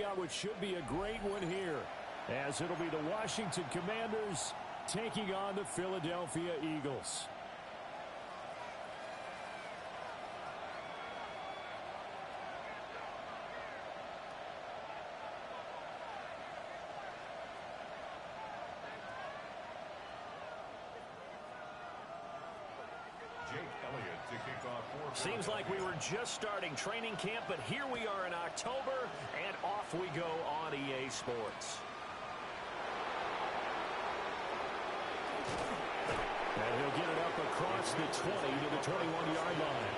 start what should be a great one here, as it'll be the Washington Commanders taking on the Philadelphia Eagles. Seems like we were just starting training camp, but here we are in October, and off we go on EA Sports. And he'll get it up across the 20 to the 21-yard line.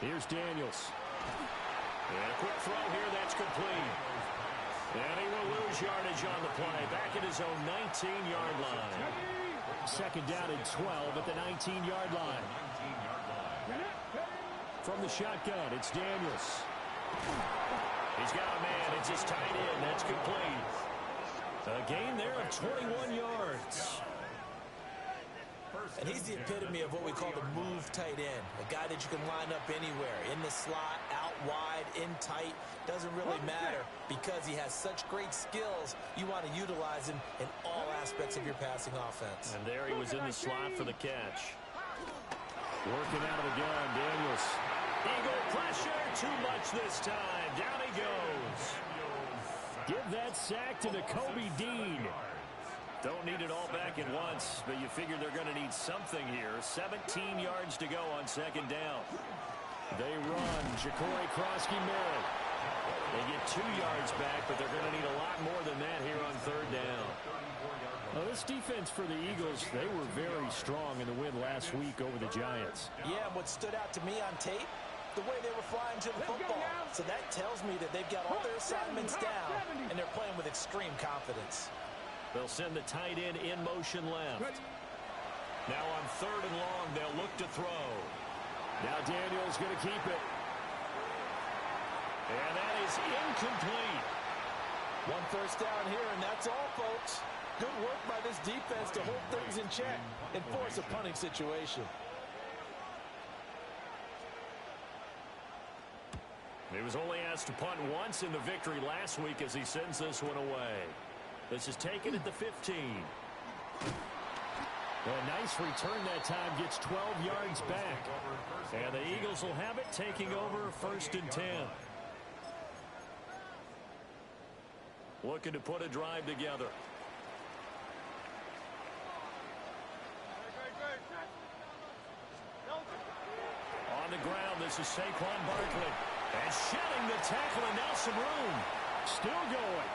Here's Daniels. And a quick throw here, that's complete. And he will lose yardage on the play, back at his own 19-yard line. Second down and 12 at the 19-yard line. From the shotgun, it's Daniels. He's got a man, it's his tight end, that's complete. A gain there of 21 yards. And he's the epitome of what we call the move tight end. A guy that you can line up anywhere, in the slot, out wide, in tight. Doesn't really matter because he has such great skills. You want to utilize him in all aspects of your passing offense. And there he was in the slot for the catch. Working out of the gun, Daniels. Eagle pressure, too much this time. Down he goes. Give that sack to Nakobe Dean. Don't need it all back at once, but you figure they're going to need something here. 17 yards to go on second down. They run. Ja'Cory Krosky-Merritt. They get 2 yards back, but they're going to need a lot more than that here on third down. Well, this defense for the Eagles, they were very strong in the win last week over the Giants. Yeah, what stood out to me on tape, the way they were flying to the football. So that tells me that they've got all their assignments down, and they're playing with extreme confidence. They'll send the tight end in motion left. Now on third and long, they'll look to throw. Now Daniels going to keep it. And that is incomplete. One first down here, and that's all, folks. Good work by this defense to hold things in check and force a punting situation. He was only asked to punt once in the victory last week as he sends this one away. This is taken at the 15. A nice return that time, gets 12 yards back. And the Eagles will have it, taking over first and 10. Looking to put a drive together. On the ground, this is Saquon Barkley. And shedding the tackle, and now some room. Still going.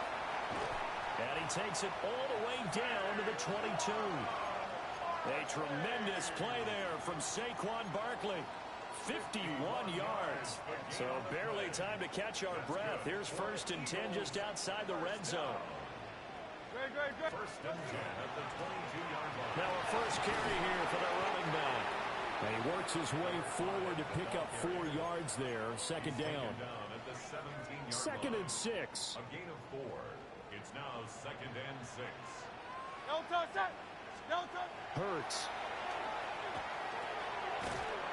And he takes it all the way down to the 22. A tremendous play there from Saquon Barkley. 51 yards. So barely time to catch our breath. Here's first and 10 just outside the red zone. First and 10 at the 22-yard line. Now a first carry here for the running back. And he works his way forward to pick up 4 yards there. Second down. At the 17-yard Second line. and 6. A gain of 4. It's now second and 6. Hurts.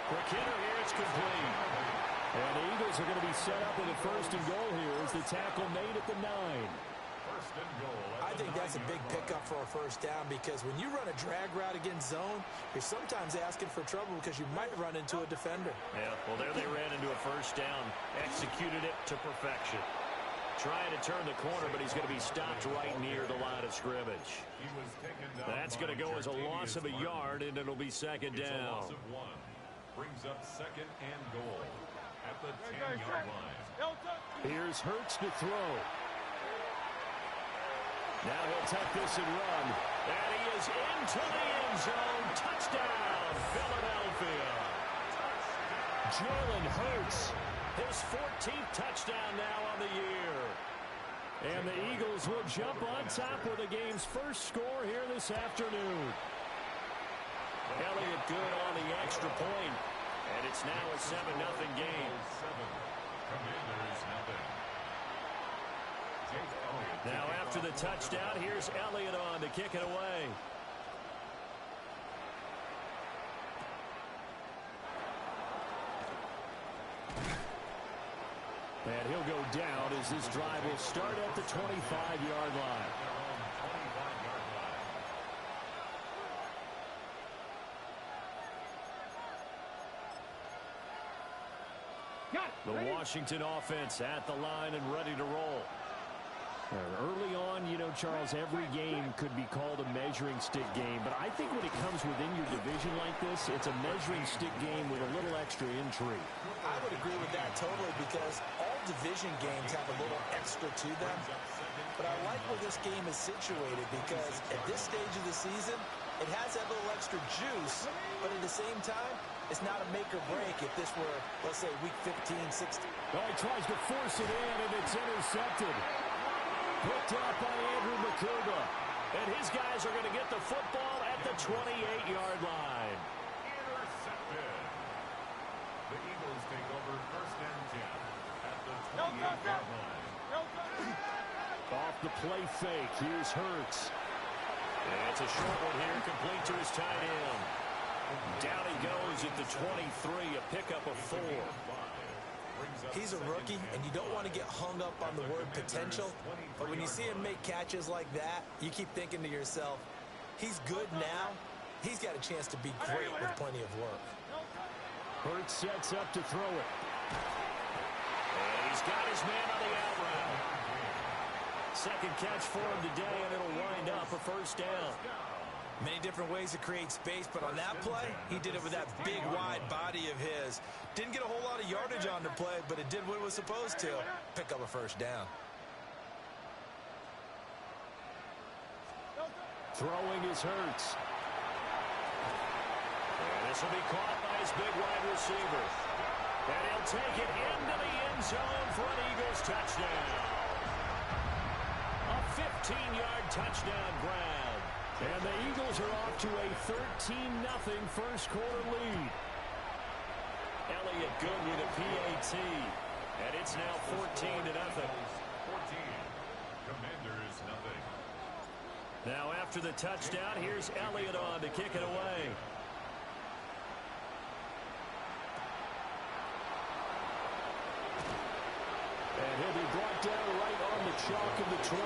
Quick hitter here, it's complete. And the Eagles are going to be set up with a first and goal here as the tackle made at the 9. First and goal. I think that's a big pickup for a first down because when you run a drag route against zone, you're sometimes asking for trouble because you might run into a defender. Yeah, well, there they ran into a first down. Executed it to perfection. Trying to turn the corner, but he's going to be stopped right near the line of scrimmage. That's going to go as a loss of a yard, and it'll be second down. A loss of 1. Brings up second and goal at the 10-yard line. Here's Hurts to throw. Now he'll take this and run. And he is into the end zone. Touchdown, Philadelphia. Jalen Hurts, his 14th touchdown now on the year. And the Eagles will jump on top with the game's first score here this afternoon. Elliott good on the extra point. And it's now a 7-0 game. Now after the touchdown, here's Elliott on to kick it away. And he'll go down as this drive will start at the 25-yard line. The Washington offense at the line and ready to roll. Early on, you know, Charles, every game could be called a measuring stick game. But I think when it comes within your division like this, it's a measuring stick game with a little extra intrigue. I would agree with that totally because all division games have a little extra to them. But I like where this game is situated because at this stage of the season, it has that little extra juice. But at the same time, it's not a make or break if this were, let's say, week 15, 16. Oh, he tries to force it in, and it's intercepted. Picked up by Andrew McCouga. And his guys are going to get the football at the 28-yard line. Intercepted. The Eagles take over 1st and 10 at the 28-yard line. Off the play fake. Here's Hurts. And it's a short one here, complete to his tight end. Down he goes at the 23, a pickup of 4. He's a rookie, and you don't want to get hung up on the word potential. But when you see him make catches like that, you keep thinking to yourself, he's good now. He's got a chance to be great with plenty of work. Hurts sets up to throw it. And he's got his man on the out route. Second catch for him today, and it'll wind up a first down. Many different ways to create space, but on that play, he did it with that big, wide body of his. Didn't get a whole lot of yardage on the play, but it did what it was supposed to. Pick up a first down. Throwing is Hurts. And this will be caught by his big wide receiver. And he'll take it into the end zone for an Eagles touchdown. A 15-yard touchdown grab. And the Eagles are off to a 13-0 first quarter lead. Elliott good with a PAT. And it's now 14-0. 14. Commanders nothing. Now after the touchdown, here's Elliott on to kick it away. And he'll be brought down right on the chalk of the 20.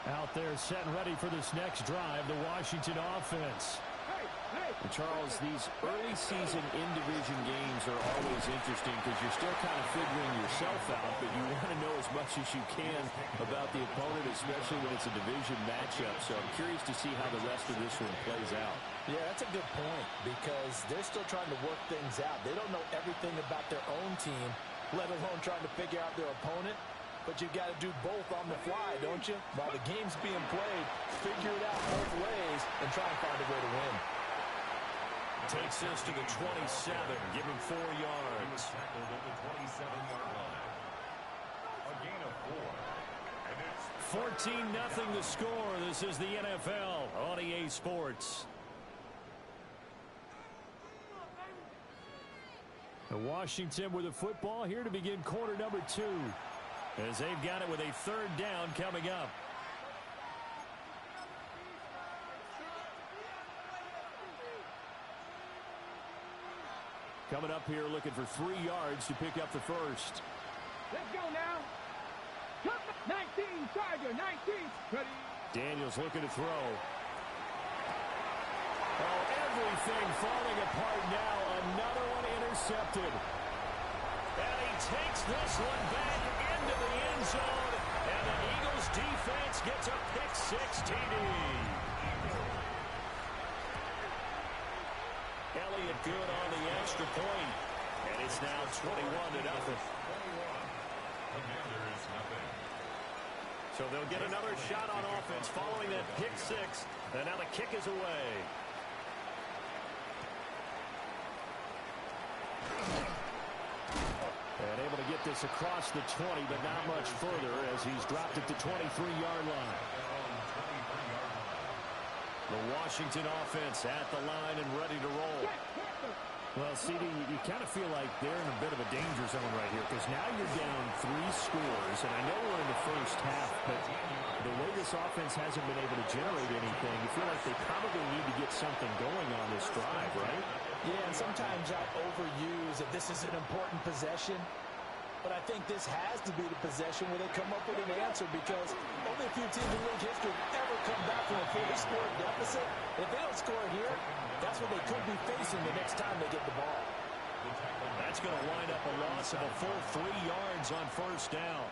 Out there set and ready for this next drive, the Washington offense. And Charles, these early season in-division games are always interesting because you're still kind of figuring yourself out, but you want to know as much as you can about the opponent, especially when it's a division matchup. So I'm curious to see how the rest of this one plays out. Yeah, that's a good point because they're still trying to work things out. They don't know everything about their own team, let alone trying to figure out their opponent. But you've got to do both on the fly, don't you? While the game's being played, figure it out both ways and try and find a way to win. Takes this to the 27, giving 4 yards. Tackled at the 27-yard line. A gain of 4. And it's 14-0 the score. This is the NFL on EA Sports. The Washington with the football here to begin quarter number 2. As they've got it with a third down coming up. Coming up here looking for 3 yards to pick up the first. Let's go now. 19, Tiger, 19. Ready. Daniels looking to throw. Oh, everything falling apart now. Another one intercepted. And he takes this one back into the end zone. And the Eagles defense gets a pick-6 TD. Elliott good on the extra point. And it's now 21-0. So they'll get another shot on offense following that pick six. And now the kick is away. And able to get this across the 20, but not much further as he's dropped it to 23-yard line. The Washington offense at the line and ready to roll. Well, CD, you kind of feel like they're in a bit of a danger zone right here because now you're down 3 scores, and I know we're in the first half, but the way this offense hasn't been able to generate anything, you feel like they probably need to get something going on this drive, right? Yeah, and sometimes I overuse that this is an important possession, but I think this has to be the possession where they come up with an answer because only a few teams in league history have ever come back from a 4-score deficit. And if they don't score here, that's what they could be facing the next time they get the ball. That's going to wind up a loss of a full 3 yards on first down.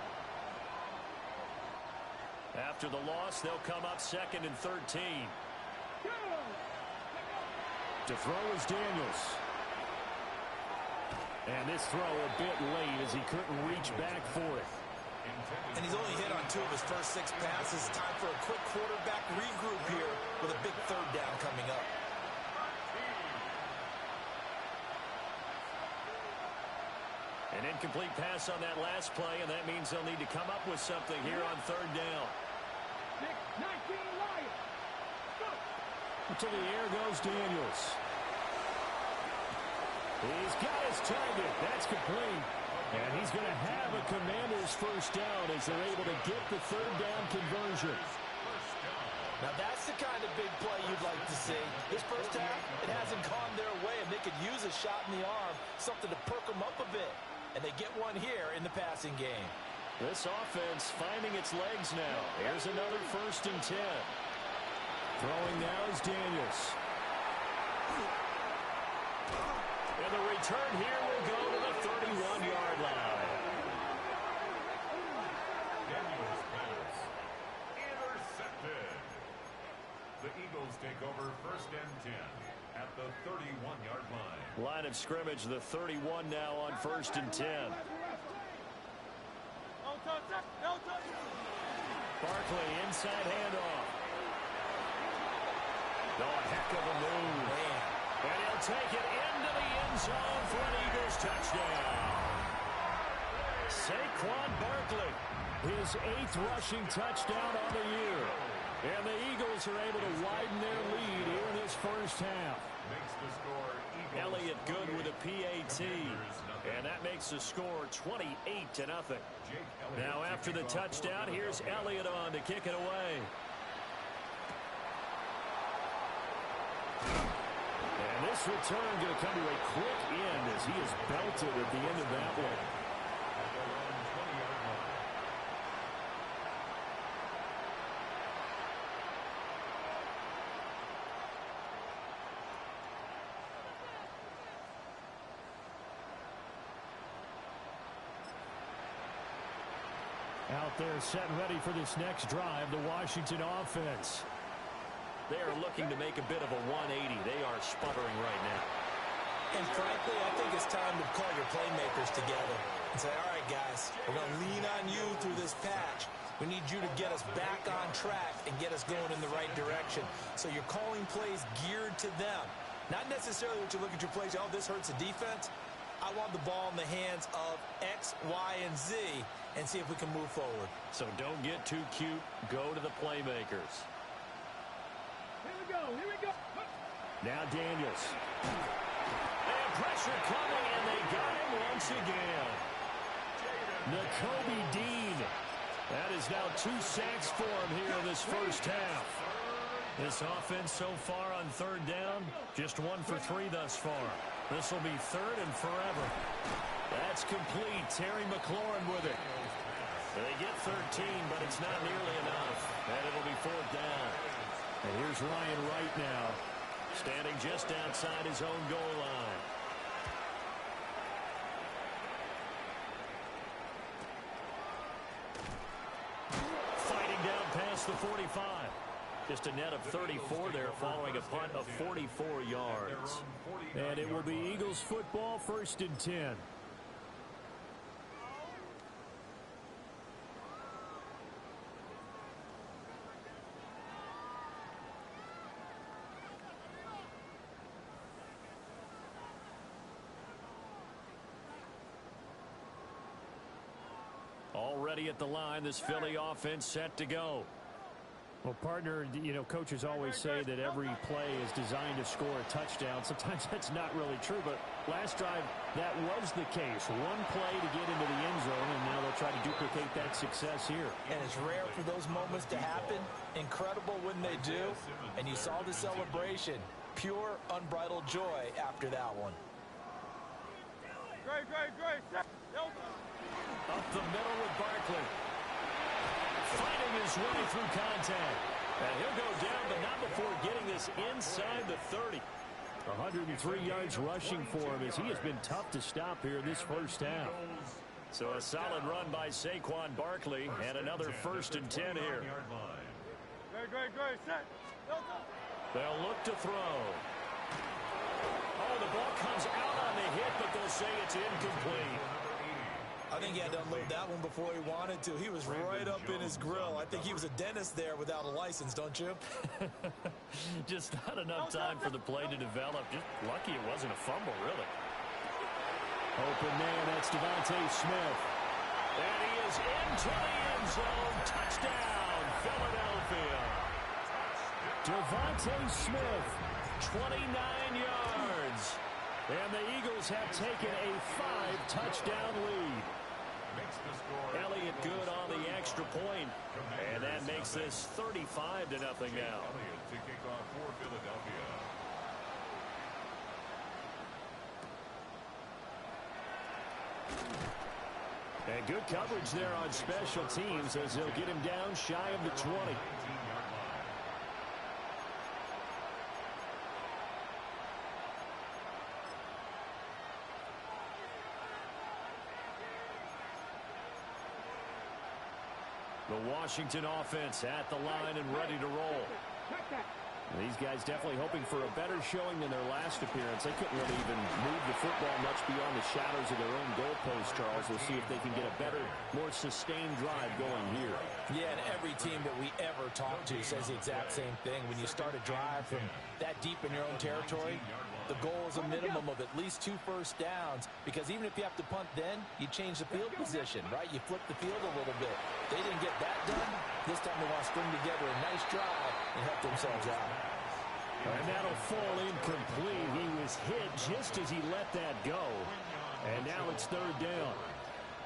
After the loss, they'll come up 2nd and 13. To throw is Daniels. And this throw a bit late as he couldn't reach back for it. And he's only hit on 2 of his first 6 passes. Time for a quick quarterback regroup here with a big 3rd down coming up. An incomplete pass on that last play, and that means they'll need to come up with something here on 3rd down. 19 Lions. Go. To the air goes Daniels. He's got his target. That's complete. And he's going to have a Commanders first down as they're able to get the 3rd down conversion. Now that's the kind of big play you'd like to see. This first half, it hasn't gone their way, and they could use a shot in the arm, something to perk them up a bit. And they get one here in the passing game. This offense finding its legs now. Here's another 1st and 10. Throwing now is Daniels. And the return here will go to the 31-yard line. Daniels pass. Intercepted. The Eagles take over 1st and 10 at the 31-yard line. Line of scrimmage, the 31 now on 1st and 10. Barkley inside handoff. Oh, a heck of a move. Man. And he'll take it into the end zone for an Eagles touchdown. Saquon Barkley, his 8th rushing touchdown on the year. And the Eagles are able to widen their lead here in this first half. Makes the score Eagles. Elliott good with a PAT. And that makes the score 28-0. Now after the touchdown, here's Elliott on to kick it away. And this return going to come to a quick end as he is belted at the end of that one. Out there set and ready for this next drive, the Washington offense. They are looking to make a bit of a 180. They are sputtering right now. And frankly, I think it's time to call your playmakers together and say, all right, guys, we're going to lean on you through this patch. We need you to get us back on track and get us going in the right direction. So you're calling plays geared to them. Not necessarily what you look at your plays, oh, this hurts the defense. I want the ball in the hands of X, Y, and Z and see if we can move forward. So don't get too cute. Go to the playmakers. Here we go. Here we go. Now Daniels. And pressure coming, and they got him once again. Nakobe Dean. That is now 2 sacks for him here in this first half. This offense so far on 3rd down, just 1 for 3 thus far. This will be 3rd and forever. That's complete. Terry McLaurin with it. They get 13, but it's not nearly enough. And it'll be 4th down. And here's Ryan Wright now, standing just outside his own goal line. Fighting down past the 45. Just a net of 34 there following a punt of 44 yards. And it will be Eagles football, 1st and 10. Already at the line, this Philly offense set to go. Well, partner, you know, coaches always say that every play is designed to score a touchdown. Sometimes that's not really true, but last drive, that was the case. One play to get into the end zone, and now they'll try to duplicate that success here. And it's rare for those moments to happen. Incredible when they do. And you saw the celebration. Pure, unbridled joy after that one. Great. Up the middle with Barkley. Finding his way through contact. And he'll go down, but not before getting this inside the 30. 103 yards rushing for him as he has been tough to stop here this first half. So a solid run by Saquon Barkley and another 1st and 10 here. Great. Set. They'll look to throw. Oh, the ball comes out on the hit, but they'll say it's incomplete. I think he had to unload that one before he wanted to. He was right up in his grill. I think he was a dentist there without a license, don't you? Just not enough time for the play to develop. Just lucky it wasn't a fumble, really. Open man, that's Devontae Smith. And he is into the end zone. Touchdown, Philadelphia. Devontae Smith, 29 yards. And the Eagles have taken a 5-touchdown lead. Elliott good on the extra point. And that makes this 35-0 now. Elliott to kick off for Philadelphia. And good coverage there on special teams as they'll get him down shy of the 20. The Washington offense at the line and ready to roll. These guys definitely hoping for a better showing than their last appearance. They couldn't really even move the football much beyond the shadows of their own goalpost, Charles. We'll see if they can get a better, more sustained drive going here. Yeah, and every team that we ever talk to says the exact same thing. When you start a drive from that deep in your own territory, the goal is a minimum of at least 2 first downs, because even if you have to punt then, you change the field position, right? You flip the field a little bit. They didn't get that done. This time they want to string together a nice drive and help themselves out. And that'll fall incomplete. He was hit just as he let that go. And now it's 3rd down.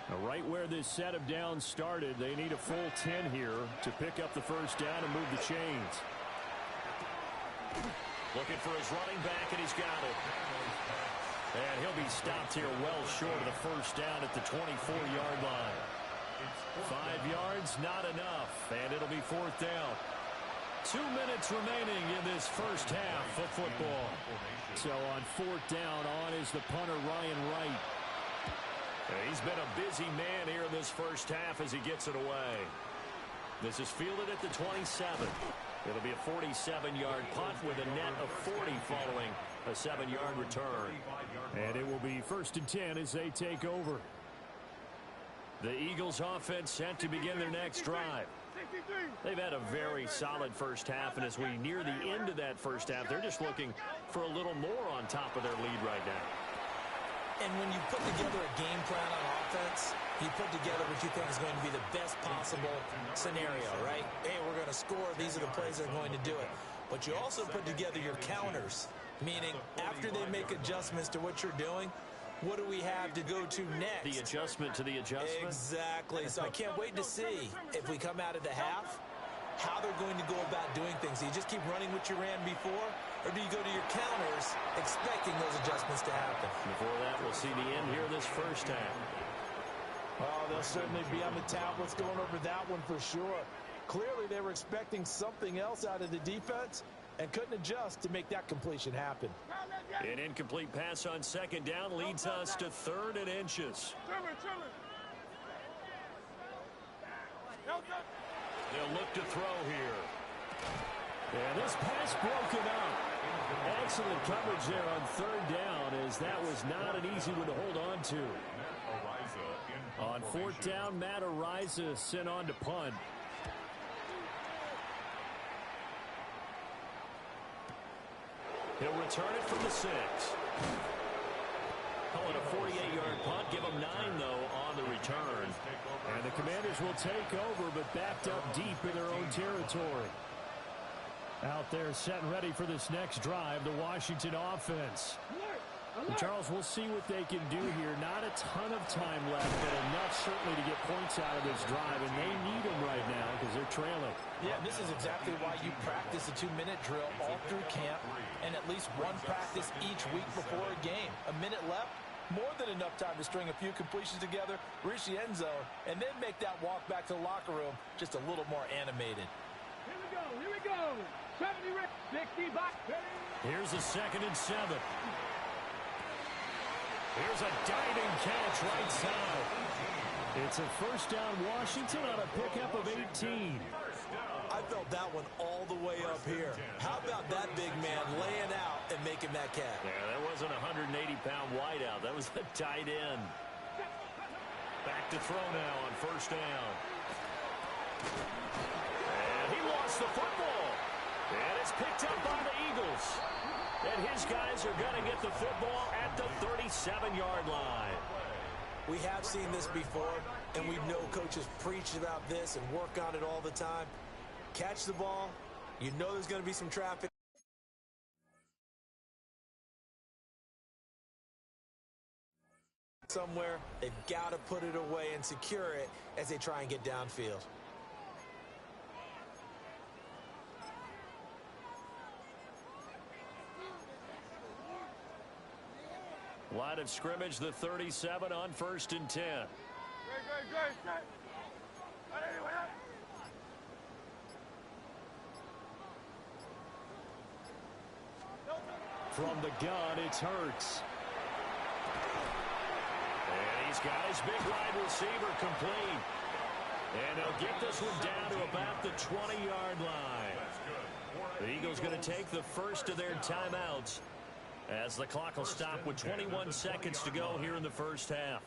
Now, right where this set of downs started, they need a full 10 here to pick up the first down and move the chains. Looking for his running back, and he's got it. And he'll be stopped here well short of the first down at the 24-yard line. 5 yards, not enough, and it'll be 4th down. 2 minutes remaining in this first half of football. So on 4th down, on is the punter, Ryan Wright. He's been a busy man here in this first half as he gets it away. This is fielded at the 27. It'll be a 47-yard punt with a net of 40 following a 7-yard return. And it will be 1st and 10 as they take over. The Eagles offense set to begin their next drive. They've had a very solid first half, and as we near the end of that first half, they're just looking for a little more on top of their lead right now. And when you put together a game plan on offense, you put together what you think is going to be the best possible scenario, right? Hey, we're going to score. These are the plays that are going to do it. But you also put together your counters, meaning after they make adjustments to what you're doing, what do we have to go to next? The adjustment to the adjustment? Exactly. So I can't wait to see if we come out of the half, how they're going to go about doing things. Do you just keep running what you ran before, or do you go to your counters expecting those adjustments to happen? Before that, we'll see the end here this first half. Oh, they'll certainly be on the tablets going over that one for sure. Clearly, they were expecting something else out of the defense and couldn't adjust to make that completion happen. An incomplete pass on 2nd down leads us to 3rd and inches. They'll look to throw here. And this pass broken up. Excellent coverage there on third down, as that was not an easy one to hold on to. On fourth down, Matt Araiza sent on to punt. He'll return it from the 6. Calling a 48-yard punt. Give him 9, though, on the return. And the Commanders will take over, but backed up deep in their own territory. Out there set and ready for this next drive, the Washington offense. Charles, we'll see what they can do here. Not a ton of time left, but enough certainly to get points out of this drive, and they need them right now because they're trailing. Yeah, this is exactly why you practice a 2-minute drill all through camp and at least one practice each week before a game. A minute left, more than enough time to string a few completions together, reach the end zone, and then make that walk back to the locker room just a little more animated. Here we go. 70, 60, back. Here's a 2nd and 7. Here's a diving catch right side. It's a first down Washington on a pickup of 18. I felt that one all the way up here. How about that big man laying out and making that catch? Yeah, that wasn't a 180-pound wideout. That was a tight end. Back to throw now on first down. And he lost the football. And it's picked up by the Eagles. And his guys are going to get the football at the 37-yard line. We have seen this before, and we know coaches preach about this and work on it all the time. Catch the ball. You know there's going to be some traffic somewhere. They've got to put it away and secure it as they try and get downfield. Line of scrimmage, the 37 on 1st and 10. Great, set. From the gun, it's Hurts. And he's got his big wide receiver complete. And they'll get this one down to about the 20-yard line. The Eagles going to take the first of their timeouts, as the clock will stop with 21 seconds to go here in the first half.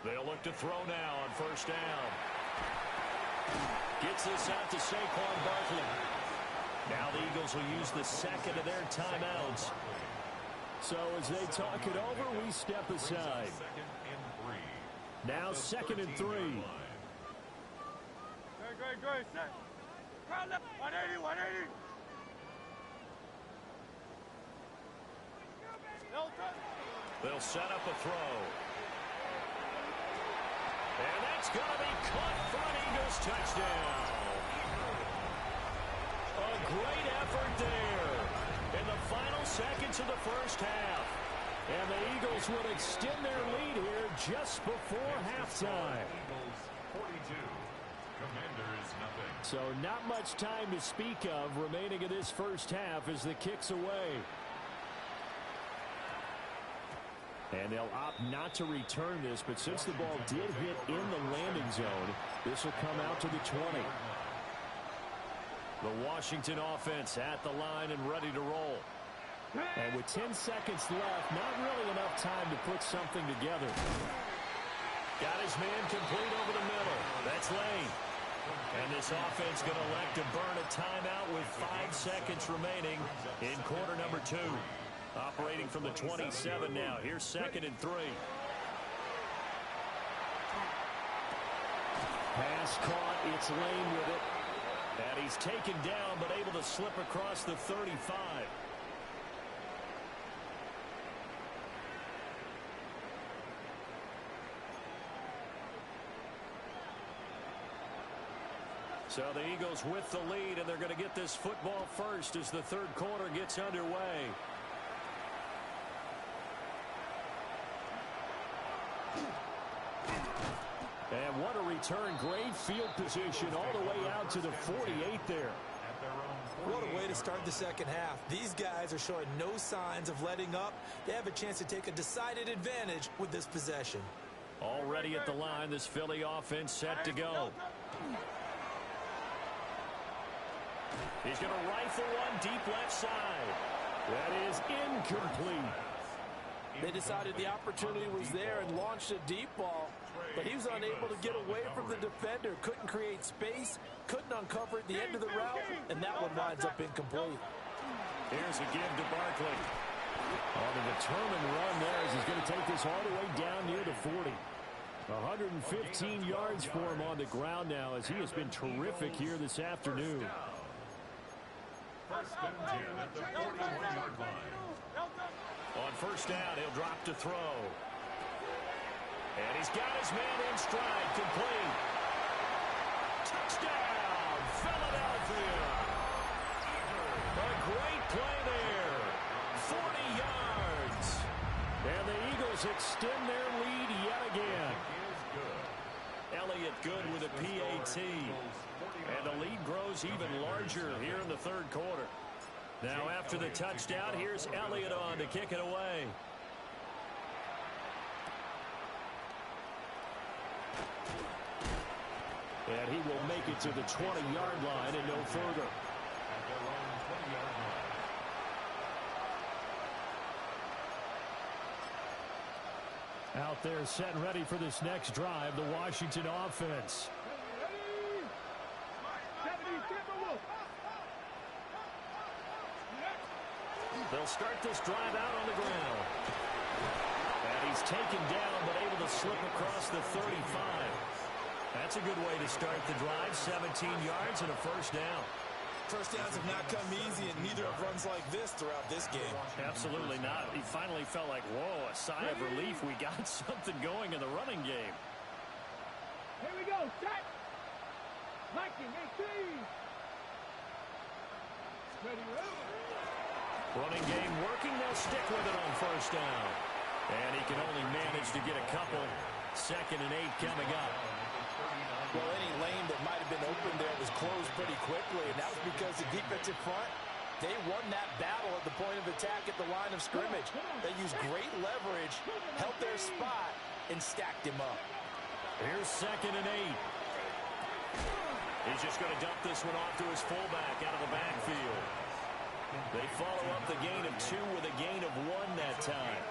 They'll look to throw now on first down. Gets this out to Saquon Barkley. Now the Eagles will use the second of their timeouts. So as they talk it over, we step aside. Now 2nd and 3. Great, set. 180. They'll set up a throw. And that's going to be caught for an Eagles touchdown. A great effort there in the final seconds of the first half. And the Eagles would extend their lead here just before halftime. Eagles 42. Commanders nothing. So not much time to speak of remaining in this first half as the kick's away. And they'll opt not to return this, but since the ball did hit in the landing zone, this will come out to the 20. The Washington offense at the line and ready to roll. And with 10 seconds left, not really enough time to put something together. Got his man complete over the middle. That's Lane. And this offense going to elect to burn a timeout with 5 seconds remaining in quarter number 2. Operating from the 27 now. Here's 2nd and 3. Pass caught. It's Lane with it. And he's taken down but able to slip across the 35. So the Eagles with the lead, and they're going to get this football first as the third quarter gets underway. And what a return. Great field position all the way out to the 48 there. What a way to start the second half. These guys are showing no signs of letting up. They have a chance to take a decided advantage with this possession. Already at the line, this Philly offense set to go. He's going to rifle one deep left side. That is incomplete. They decided the opportunity was there and launched a deep ball, but he was unable to get away from the defender. Couldn't create space, couldn't uncover at the end of the route, and that one winds up incomplete. Here's a give to Barkley. On a determined run there as he's going to take this all the way down near the 40. 115 yards for him on the ground now as he has been terrific here this afternoon. First and 10 at the 41-yard line. On first down, he'll drop to throw. And he's got his man in stride, complete. Touchdown, Philadelphia. A great play there. 40 yards. And the Eagles extend their lead yet again. Elliott good with a PAT. And the lead grows even larger here in the third quarter. Now after the touchdown, here's Elliott on to kick it away. And he will make it to the 20-yard line and no further. At their own 20-yard line. Out there set and ready for this next drive, the Washington offense. They'll start this drive out on the ground. And he's taken down but able to slip across the 35. That's a good way to start the drive. 17 yards and a first down. First downs have not come easy, and neither have runs like this throughout this game. Absolutely not. He finally felt like, whoa, a sigh of relief. We got something going in the running game. Here we go. Set. Viking 18. Ready, Running game working. They'll stick with it on first down. And he can only manage to get a couple. 2nd and 8 coming up. Well, any lane that might have been open there was closed pretty quickly, and that was because the defensive front, they won that battle at the point of attack at the line of scrimmage. They used great leverage, held their spot, and stacked him up. Here's 2nd and 8. He's just going to dump this one off to his fullback out of the backfield. They follow up the gain of 2 with a gain of 1 that time.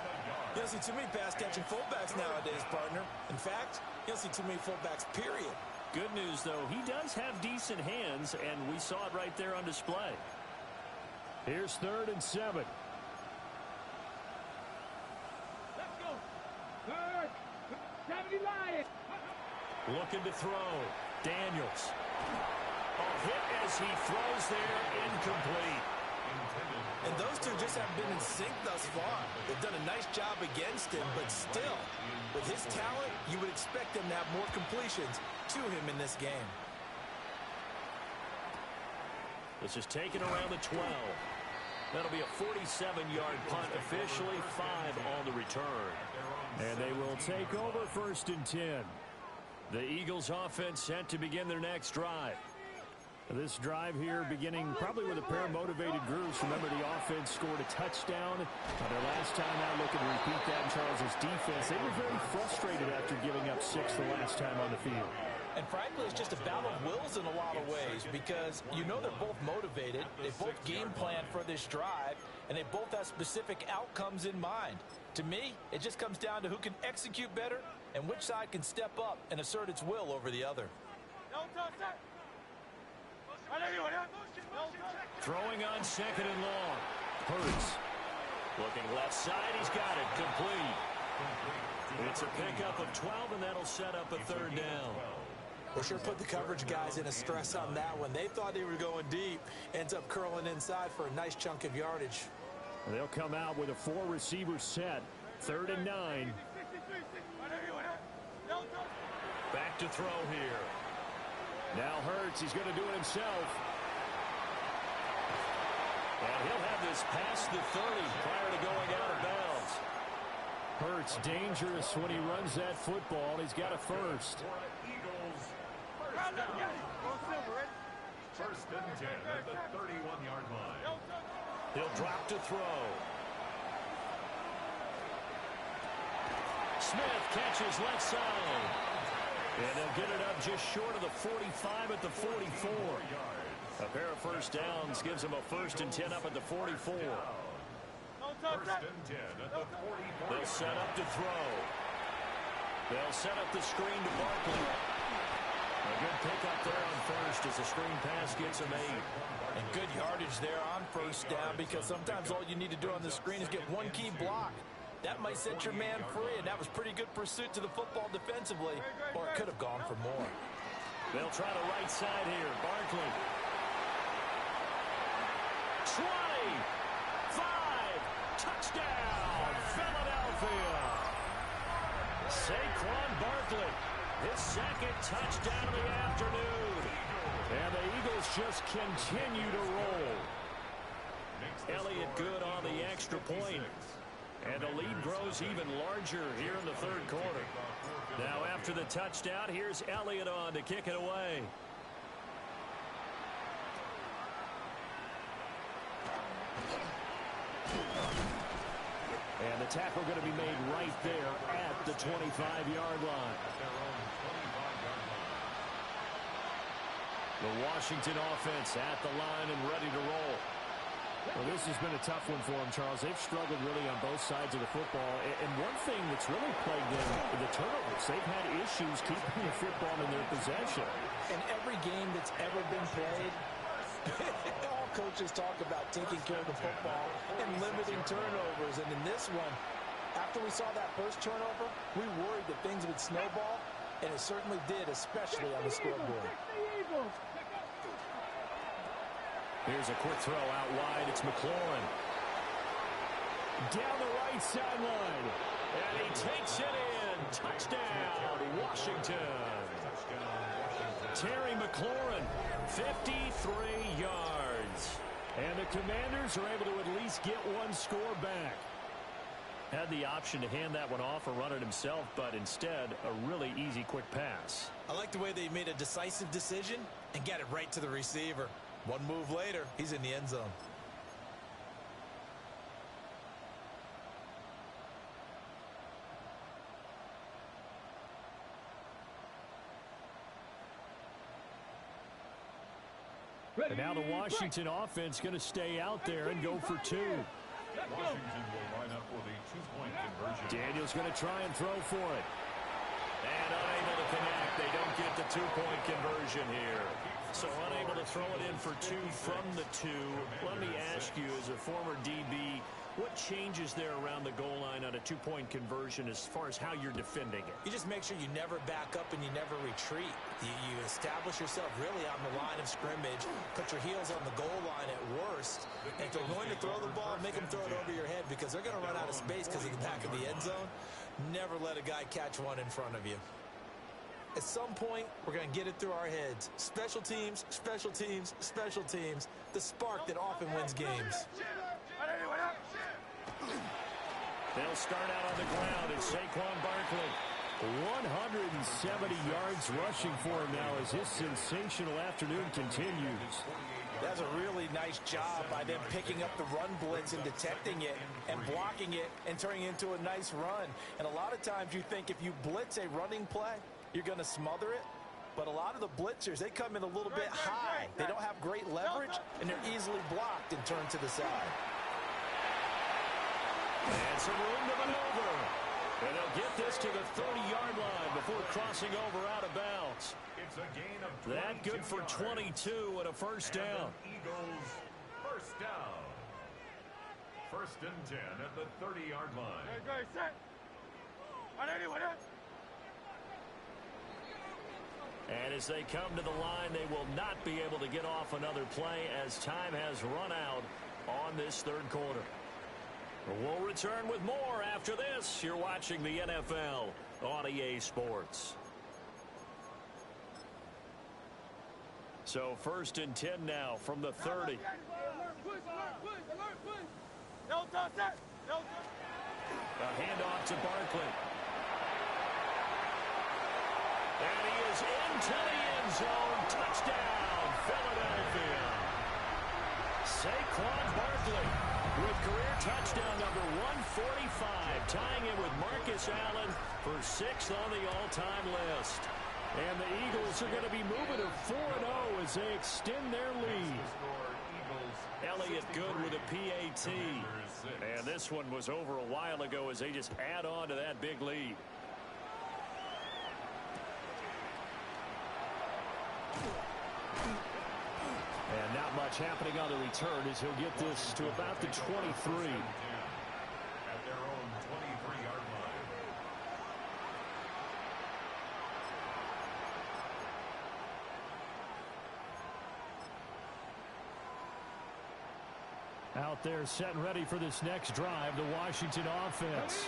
You don't see too many pass-catching fullbacks nowadays, partner. In fact, you don't see too many fullbacks, period. Good news, though, he does have decent hands, and we saw it right there on display. Here's 3rd and 7. Let's go. 3rd. 70 Lions. Looking to throw. Daniels. A hit as he throws there, incomplete. And those two just haven't been in sync thus far. They've done a nice job against him, but still, with his talent, you would expect him to have more completions to him in this game. This is taken around the 12. That'll be a 47-yard punt, officially 5 on the return. And they will take over 1st and 10. The Eagles offense set to begin their next drive. This drive here beginning probably with a pair of motivated groups. Remember, the offense scored a touchdown. Their last time out, looking to repeat that in Charles' defense. They were very frustrated after giving up 6 the last time on the field. And frankly, it's just a battle of wills in a lot of ways because you know they're both motivated. They both game plan for this drive, and they both have specific outcomes in mind. To me, it just comes down to who can execute better and which side can step up and assert its will over the other. Throwing on 2nd and long. Hurts. Looking left side. He's got it. Complete. It's a pickup of 12, and that'll set up a 3rd down. We'll sure put the coverage guys in a stress on that one. They thought they were going deep. Ends up curling inside for a nice chunk of yardage. They'll come out with a 4-receiver set. 3rd and 9. Back to throw here. Now Hurts, he's going to do it himself. And he'll have this past the 30 prior to going out of bounds. Hurts dangerous when he runs that football. He's got a first. Eagles, first and 10 at the 31-yard line. He'll drop to throw. Smith catches left side. And they'll get it up just short of the 45 at the 44. A pair of first downs gives them a 1st and 10 up at the 44. 1st and 10 at the 44. They'll set up to throw. They'll set up the screen to Barkley. A good pickup there on first as the screen pass gets him 8. And good yardage there on first down, because sometimes all you need to do on the screen is get one key block. That might set your man free, and that was pretty good pursuit to the football defensively, or it could have gone for more. They'll try the right side here. Barkley. 20. 5. Touchdown, Philadelphia. Saquon Barkley. His 2nd touchdown of the afternoon. And the Eagles just continue to roll. Elliott good on the extra point. And the lead grows even larger here in the 3rd quarter. Now after the touchdown, here's Elliott on to kick it away. And the tackle going to be made right there at the 25-yard line. The Washington offense at the line and ready to roll. Well, this has been a tough one for them, Charles. They've struggled really on both sides of the football. And one thing that's really plagued them, the turnovers. They've had issues keeping the football in their possession. In every game that's ever been played, all coaches talk about taking care of the football and limiting turnovers. And in this one, after we saw that first turnover, we worried that things would snowball, and it certainly did, especially on the scoreboard. Here's a quick throw out wide. It's McLaurin. Down the right sideline. And he takes it in. Touchdown, Washington. Terry McLaurin, 53 yards. And the Commanders are able to at least get one score back. Had the option to hand that one off or run it himself, but instead, a really easy, quick pass. I like the way they made a decisive decision and got it right to the receiver. One move later, he's in the end zone. And now the Washington offense going to stay out there and go for 2. Washington will line up with a 2-point conversion. Daniel's going to try and throw for it. And unable to connect. They don't get the 2-point conversion here. So unable to throw it in for 2 from the 2. Let me ask you, as a former DB, what changes there around the goal line on a 2-point conversion as far as how you're defending it? You just make sure you never back up and you never retreat. You establish yourself really on the line of scrimmage, put your heels on the goal line at worst. And if they're going to throw the ball, make them throw it over your head, because they're going to run out of space because of the back of the end zone. Never let a guy catch one in front of you. At some point, we're going to get it through our heads. Special teams, special teams, special teams. The spark that often wins games. They'll start out on the ground. It's Saquon Barkley. 170 yards rushing for him now as his sensational afternoon continues. That's a really nice job by them picking up the run blitz and detecting it and blocking it and turning it into a nice run. And a lot of times you think if you blitz a running play, you're going to smother it. But a lot of the blitzers, they come in a little bit high. They don't have great leverage, and they're easily blocked and turned to the side. And some room to maneuver. And they'll get this to the 30-yard line before crossing over out of bounds. It's a gain of 22 That good for 22 and a first down. Eagles first down. 1st and 10 at the 30-yard line. And as they come to the line, they will not be able to get off another play as time has run out on this 3rd quarter. We'll return with more after this. You're watching the NFL on EA Sports. So 1st and 10 now from the 30. A handoff to Barkley. And he is into the end zone. Touchdown, Philadelphia. Saquon Barkley with career touchdown number 145, tying it with Marcus Allen for 6th on the all-time list. And the Eagles are going to be moving to 4-0 as they extend their lead. Elliott good with a PAT. And this one was over a while ago as they just add on to that big lead. And not much happening on the return as he'll get this to about the 23. At their own 23-yard line. Out there set and ready for this next drive, the Washington offense.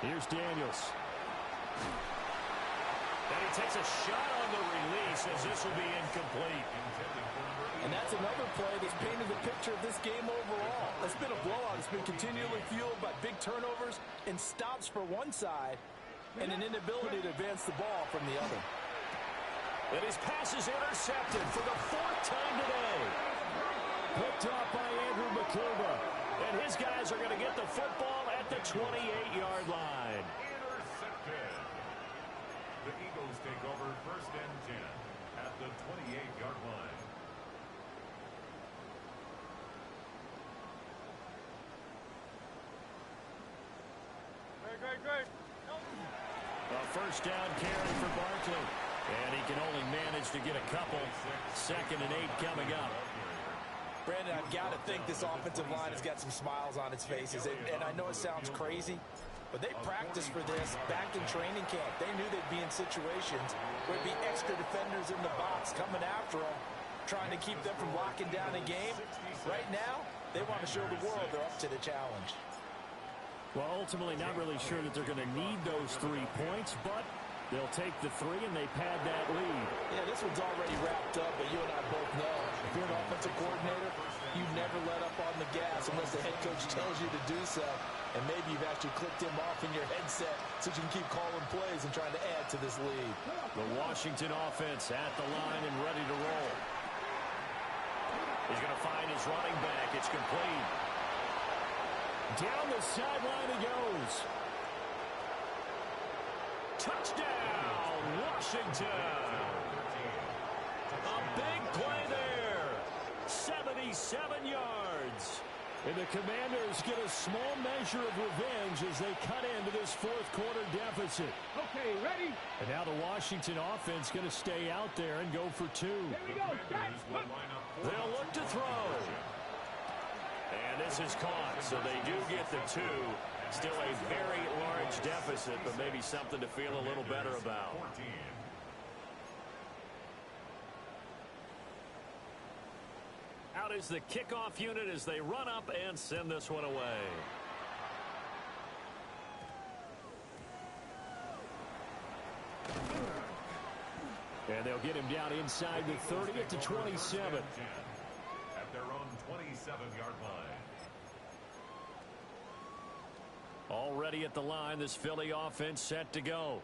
Here's Daniels. And he takes a shot on the release as this will be incomplete. And that's another play that's painted the picture of this game overall. It's been a blowout. It's been continually fueled by big turnovers and stops for one side and an inability to advance the ball from the other. And his pass is intercepted for the 4th time today. Picked off by Andrew McCluba. And his guys are going to get the football at the 28-yard line. Intercepted. The Eagles take over 1st and 10 at the 28-yard line. Great. A 1st down carry for Barkley. And he can only manage to get a couple. 2nd and 8 coming up. Brandon, I've got to think this offensive line has got some smiles on its faces. And I know it sounds crazy, but they practiced for this back in training camp. They knew they'd be in situations where there'd be extra defenders in the box coming after them, trying to keep them from locking down a game. Right now, they want to show the world they're up to the challenge. Well, ultimately not really sure that they're going to need those 3 points, but they'll take the 3 and they pad that lead. Yeah, this one's already wrapped up, but you and I both know if you're an offensive coordinator, you never let up on the gas unless the head coach tells you to do so. And maybe you've actually clicked him off in your headset so you can keep calling plays and trying to add to this lead. The Washington offense at the line and ready to roll. He's going to find his running back. It's complete. Down the sideline he goes. Touchdown, Washington. A big play there. 77 yards. And the Commanders get a small measure of revenge as they cut into this 4th quarter deficit. Okay, ready? And now the Washington offense going to stay out there and go for 2. Here we go. They'll look to throw. And this is caught, so they do get the 2. Still a very large deficit, but maybe something to feel a little better about. Out is the kickoff unit as they run up and send this one away. And they'll get him down inside the 30 at the 27. At their own 27-yard line. Already at the line, this Philly offense set to go.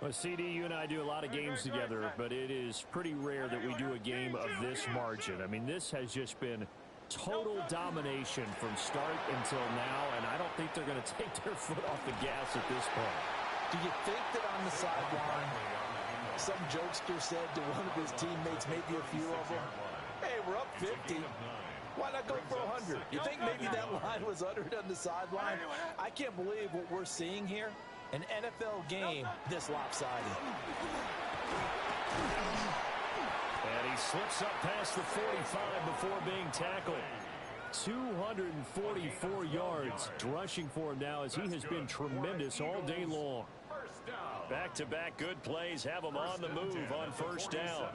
Well, CD, you and I do a lot of games together, but it is pretty rare that we do a game of this margin. I mean, this has just been total domination from start until now, and I don't think they're going to take their foot off the gas at this point. Do you think that on the sideline, some jokester said to one of his teammates, maybe a few of them, hey, we're up 50. Why not go for 100? You think maybe that line was uttered on the sideline? I can't believe what we're seeing here. An NFL game this lopsided. And he slips up past the 45 before being tackled. 244 yards rushing for him now as he has been tremendous all day long. Back-to-back good plays have him on the move on 1st down.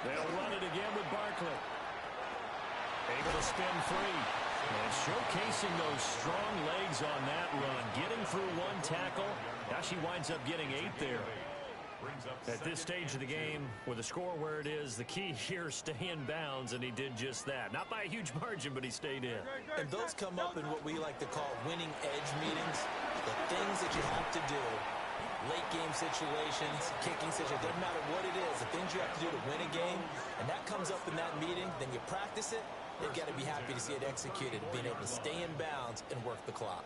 They'll run it again with Barkley. Able to spin free. And showcasing those strong legs on that run. Getting through 1 tackle. Now she winds up getting 8 there. At this stage of the game, with the score where it is, the key here, stay in bounds, and he did just that. Not by a huge margin, but he stayed in. And those come up in what we like to call winning edge meetings. The things that you have to do late game situations, kicking situations, doesn't matter what it is, the things you have to do to win a game, and that comes up in that meeting, then you practice it, you've got to be happy to see it executed, being able to stay in bounds and work the clock.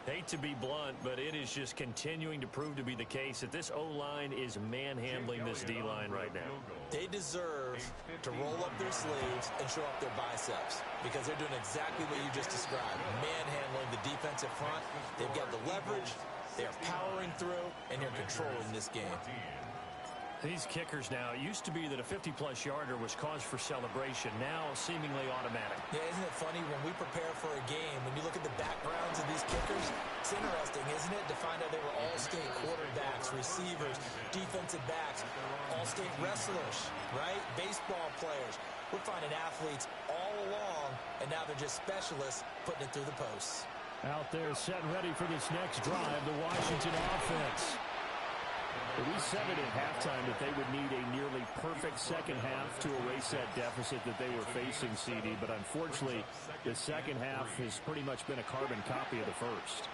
Hate to be blunt, but it is just continuing to prove to be the case that this O-line is manhandling this D-line right now. They deserve to roll up their sleeves and show up their biceps because they're doing exactly what you just described, manhandling the defensive front. They've got the leverage, they're powering through, and they're controlling this game. These kickers now, it used to be that a 50-plus yarder was cause for celebration, now seemingly automatic. Yeah, isn't it funny when we prepare for a game, when you look at the backgrounds of these kickers, it's interesting, isn't it, to find out they were all-state quarterbacks, receivers, defensive backs, all-state wrestlers, right? Baseball players. We're finding athletes all along, and now they're just specialists putting it through the posts. Out there set and ready for this next drive, the Washington offense. We said it at halftime that they would need a nearly perfect second half to erase that deficit that they were facing, CD. But unfortunately, the second half has pretty much been a carbon copy of the first.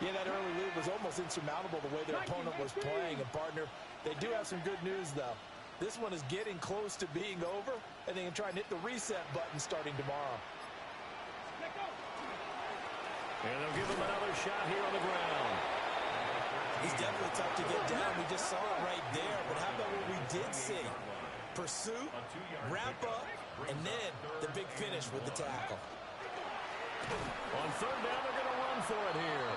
Yeah, that early lead was almost insurmountable the way their opponent was playing. And, partner, they do have some good news, though. This one is getting close to being over, and they can try and hit the reset button starting tomorrow. And they'll give him another shot here on the ground. He's definitely tough to get down. We just saw it right there. But how about what we did see? Pursuit, wrap up, and then the big finish with the tackle. On third down, they're going to run for it here.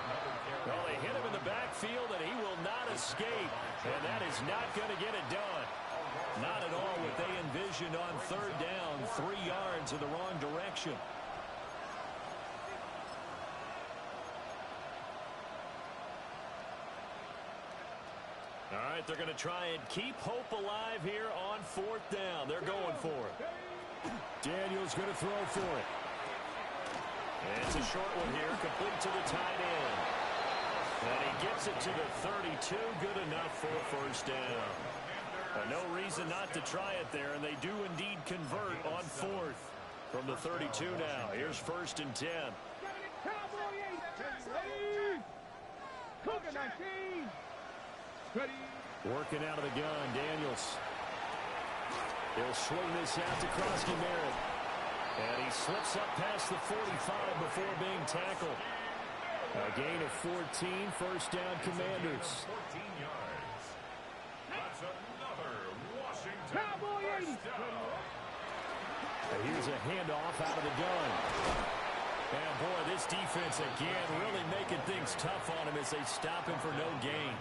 Well, they hit him in the backfield, and he will not escape. And that is not going to get it done. Not at all what they envisioned on third down. 3 yards in the wrong direction. All right, they're going to try and keep hope alive here on fourth down. They're going for it. Daniels going to throw for it. And it's a short one here, complete to the tight end. And he gets it to the 32, good enough for a first down. No reason not to try it there, and they do indeed convert on fourth from the 32 now. Here's first and 10. Working out of the gun, Daniels. He'll swing this out to Krosky Merritt. And he slips up past the 45 before being tackled. A gain of 14, first down, Commanders. 14 yards. That's another Washington first down. Here's a handoff out of the gun. And boy, this defense again really making things tough on him as they stop him for no gain.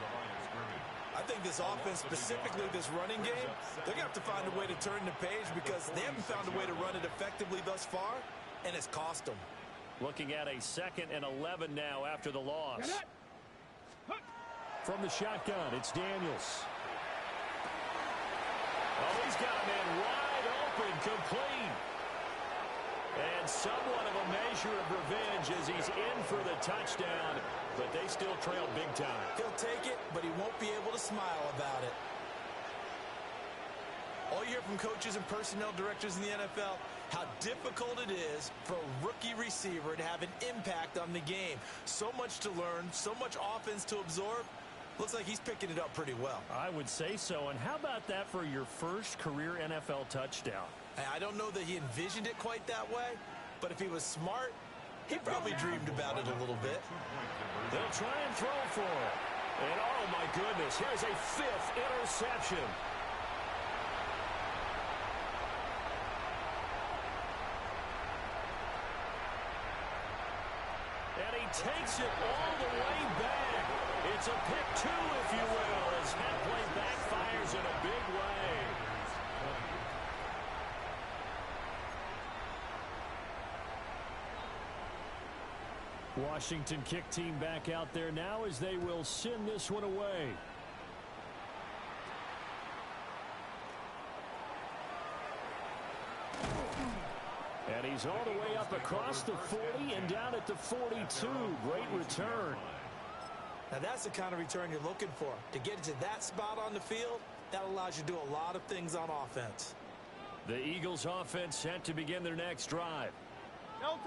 I think this offense, specifically this running game, they're going to have to find a way to turn the page because they haven't found a way to run it effectively thus far, and it's cost them. Looking at a 2nd and 11 now after the loss. From the shotgun, it's Daniels. Oh, he's got a man wide open, complete. And somewhat of a measure of revenge as he's in for the touchdown, but they still trail big time. He'll take it, but he won't be able to smile about it. All you hear from coaches and personnel directors in the NFL, how difficult it is for a rookie receiver to have an impact on the game. So much to learn, so much offense to absorb. Looks like he's picking it up pretty well. I would say so. And how about that for your first career NFL touchdown? I don't know that he envisioned it quite that way, but if he was smart, he probably dreamed about it a little bit. They'll try and throw for it. And oh my goodness, here's a 5th interception. And he takes it all the way back. It's a pick 2, if you will, as that play backfires in a big way. Washington kick team back out there now as they will send this one away. And he's all the way up across the 40 and down at the 42. Great return. Now that's the kind of return you're looking for. To get to that spot on the field, that allows you to do a lot of things on offense. The Eagles offense set to begin their next drive.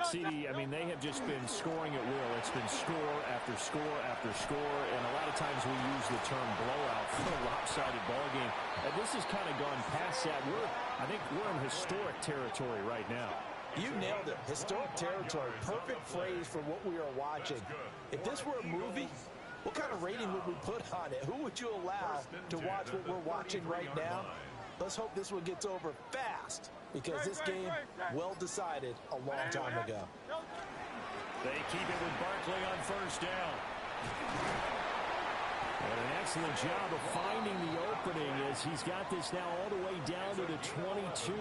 CD, I mean, they have just been scoring at will. It's been score after score after score, and a lot of times we use the term blowout for a lopsided ball game. And this has kind of gone past that. I think we're in historic territory right now. You nailed it. Historic territory. Perfect phrase for what we are watching. If this were a movie, what kind of rating would we put on it? Who would you allow to watch what we're watching right now? Let's hope this one gets over fast, because this game, well decided a long time ago. They keep it with Barkley on first down. And an excellent job of finding the opening as he's got this now all the way down to the 22.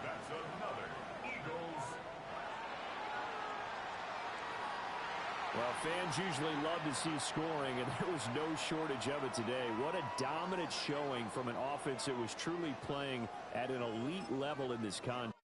That's another Eagles. Well, fans usually love to see scoring, and there was no shortage of it today. What a dominant showing from an offense that was truly playing at an elite level in this contest.